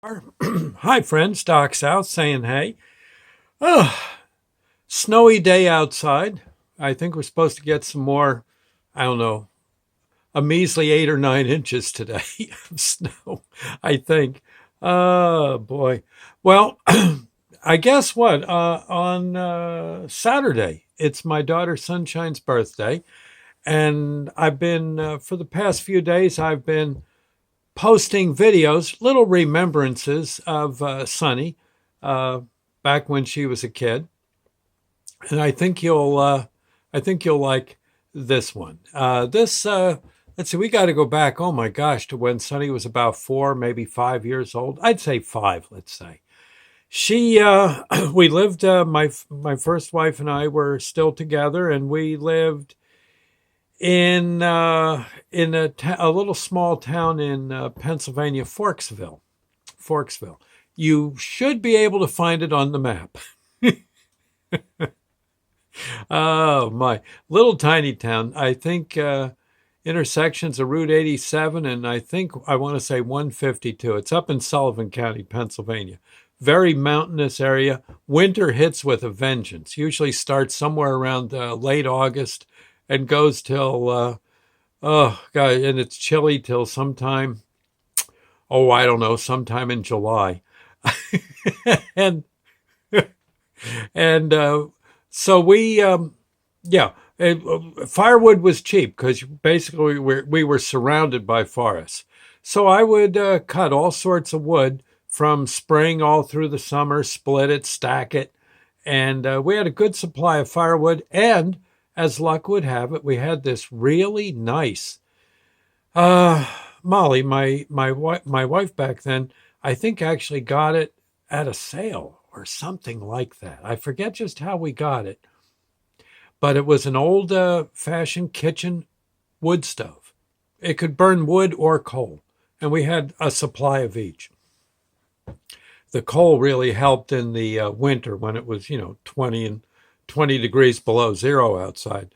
Hi, friends. Doc South saying hey. Oh, snowy day outside. I think we're supposed to get some more, I don't know, a measly 8 or 9 inches today of snow, I think. Oh, boy. Well, I guess what? On Saturday, it's my daughter Sunshine's birthday. And I've been, for the past few days, I've been posting videos, little remembrances of Sunny uh, back when she was a kid, and I think you'll like this one. Let's see, we got to go back. Oh my gosh, to when Sunny was about 4, maybe 5 years old. I'd say 5. Let's say we lived. My first wife and I were still together, and we lived in a little small town in Pennsylvania, Forksville. You should be able to find it on the map. Oh my, little tiny town. I think intersections of Route 87 and I want to say 152. It's up in Sullivan County, Pennsylvania. Very mountainous area. Winter hits with a vengeance. Usually starts somewhere around late August and goes till oh god, and it's chilly till sometime. Oh, I don't know, sometime in July. and and so we yeah, firewood was cheap because basically we were surrounded by forests. So I would cut all sorts of wood from spring all through the summer, split it, stack it, and we had a good supply of firewood. And as luck would have it, we had this really nice uh, Molly, my wife back then. I think actually got it at a sale or something like that. I forget just how we got it, but it was an old fashioned kitchen wood stove. It could burn wood or coal, and we had a supply of each. The coal really helped in the winter when it was 20 degrees below zero outside,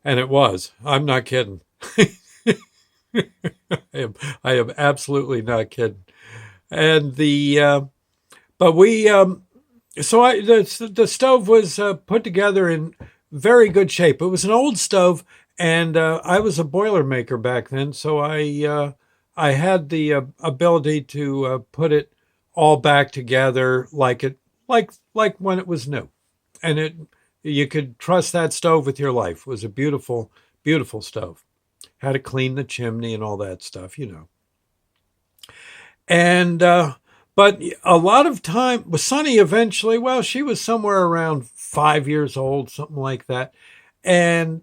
and it was. I'm not kidding. I am absolutely not kidding. And but we so the stove was put together in very good shape. It was an old stove, and I was a boiler maker back then, so I had the ability to put it all back together like when it was new, and it you could trust that stove with your life. It was a beautiful stove. Had to clean the chimney and all that stuff. And but a lot of time with Sunny eventually, well, she was somewhere around 5 years old, something like that. And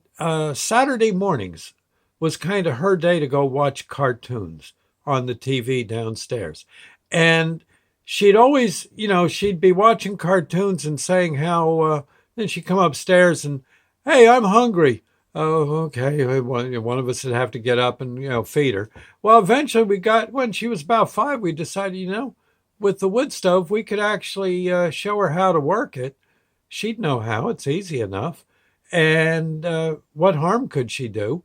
Saturday mornings was kind of her day to go watch cartoons on the TV downstairs. And she'd always, she'd be watching cartoons and saying how, then she'd come upstairs and, hey, I'm hungry. Oh, okay. One of us would have to get up and, feed her. Well, eventually when she was about 5, we decided, with the wood stove, we could actually show her how to work it. She'd know how. It's easy enough. And what harm could she do?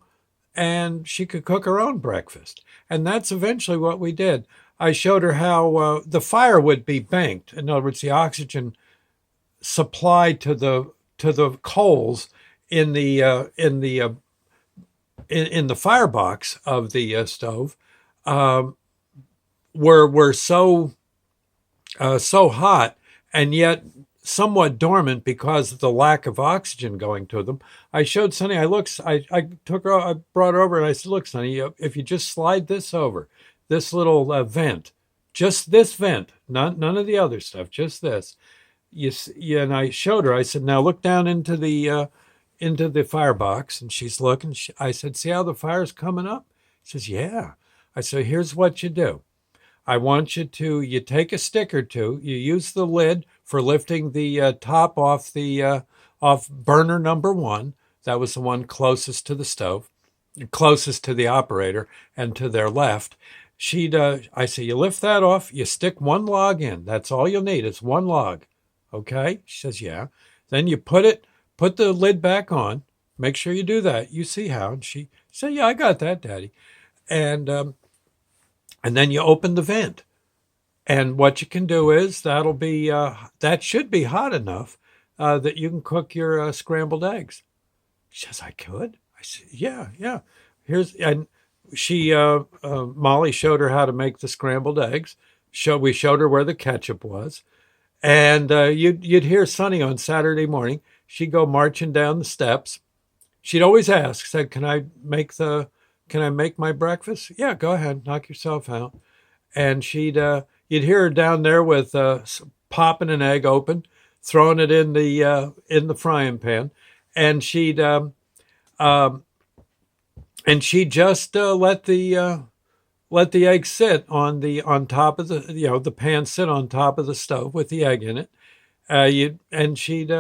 And she could cook her own breakfast. And that's eventually what we did. I showed her how the fire would be banked. In other words, the oxygen supplied to the coals in the firebox of the stove um, were so hot and yet somewhat dormant because of the lack of oxygen going to them. I showed Sonny. I took her. I brought her over and I said, "Look, Sonny, if you just slide this over, this little vent, just this vent, none of the other stuff, just this." And I showed her. I said, "Now look down into the firebox," and she's looking. I said, "See how the fire's coming up?" She says, "Yeah." I said, "Here's what you do. I want you take a stick or two. You use the lid for lifting the top off off burner number 1. That was the one closest to the stove, closest to the operator and to their left. I say, you lift that off. You stick one log in. That's all you'll need. It's one log. Okay?" She says, "Yeah." Then you put the lid back on. Make sure you do that. You see how. And she said, "Yeah, I got that, Daddy." And and then you open the vent. And what you can do is that should be hot enough that you can cook your scrambled eggs. She says, I could. I said, yeah, yeah. And she Molly showed her how to make the scrambled eggs. We showed her where the ketchup was, and you'd hear Sonny on Saturday morning. She'd go marching down the steps. She'd always ask, said, can I make my breakfast? Yeah, go ahead, knock yourself out. And you'd hear her down there with popping an egg open, throwing it in the frying pan, and um, she'd just let the egg sit on top of the pan sit on top of the stove with the egg in it. You and she'd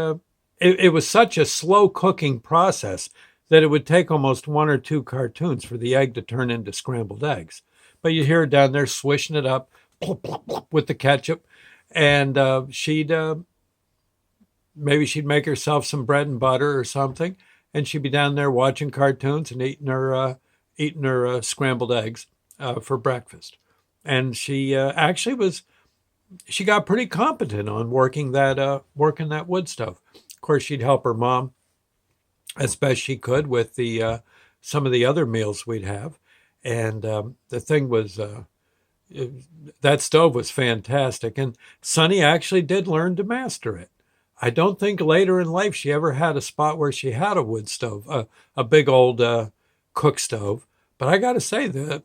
it was such a slow cooking process that it would take almost one or two cartoons for the egg to turn into scrambled eggs. But you hear her down there swishing it up plop, plop, plop, with the ketchup, and maybe she'd make herself some bread and butter or something, and she'd be down there watching cartoons and eating her scrambled eggs for breakfast. And she got pretty competent on working that wood stove. Of course, she'd help her mom as best she could with the some of the other meals we'd have. And the thing was, that stove was fantastic. And Sonny actually did learn to master it. I don't think later in life she ever had a spot where she had a wood stove, a big old cook stove. But I got to say that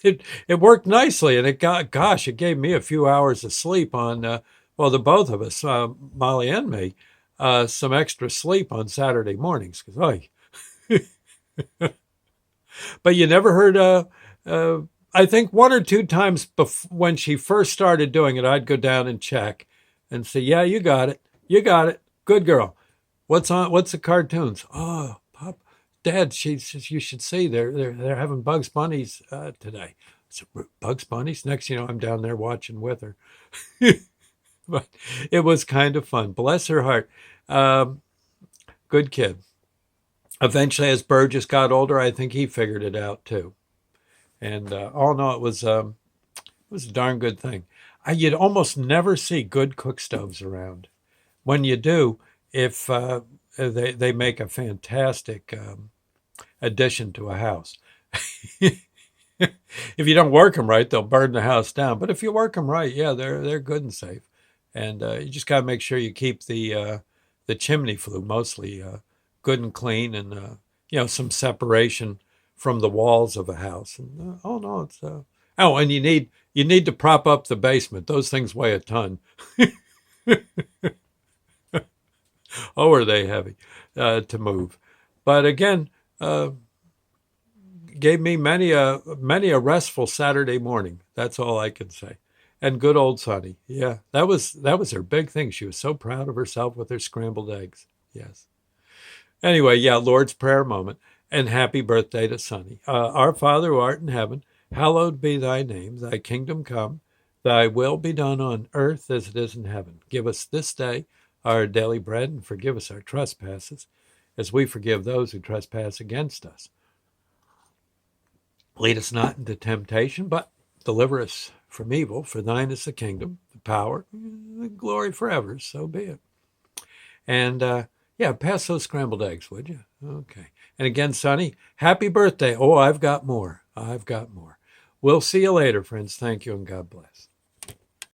it worked nicely, and it gave me a few hours of sleep on the both of us, Molly and me, some extra sleep on Saturday mornings because but you never heard I think one or two times when she first started doing it, I'd go down and check and say, yeah, you got it. You got it. Good girl. What's on? What's the cartoons? Oh, Pop, Dad, she says you should see they're having Bugs Bunnies today. So Bugs Bunnies. Next, I'm down there watching with her. But it was kind of fun. Bless her heart. Good kid. Eventually, as Burgess got older, I think he figured it out too. And all in all, it was a darn good thing. You'd almost never see good cook stoves around. When you do, if they make a fantastic addition to a house. If you don't work them right, they'll burn the house down. But if you work them right, yeah, they're good and safe. And you just got to make sure you keep the chimney flue mostly good and clean, and some separation from the walls of a house. And oh no, it's and you need to prop up the basement. Those things weigh a ton. Oh, are they heavy to move? But again, gave me many a restful Saturday morning. That's all I can say. And good old Sonny, yeah, that was her big thing. She was so proud of herself with her scrambled eggs. Yes. Anyway, yeah, Lord's Prayer moment, and happy birthday to Sonny. Our Father who art in heaven, hallowed be thy name. Thy kingdom come, thy will be done on earth as it is in heaven. Give us this day our daily bread, and forgive us our trespasses, as we forgive those who trespass against us. Lead us not into temptation, but deliver us from evil. For thine is the kingdom, the power, the glory forever. So be it. And yeah, pass those scrambled eggs, would you? Okay. And again, Sonny, happy birthday. Oh, I've got more. I've got more. We'll see you later, friends. Thank you, and God bless.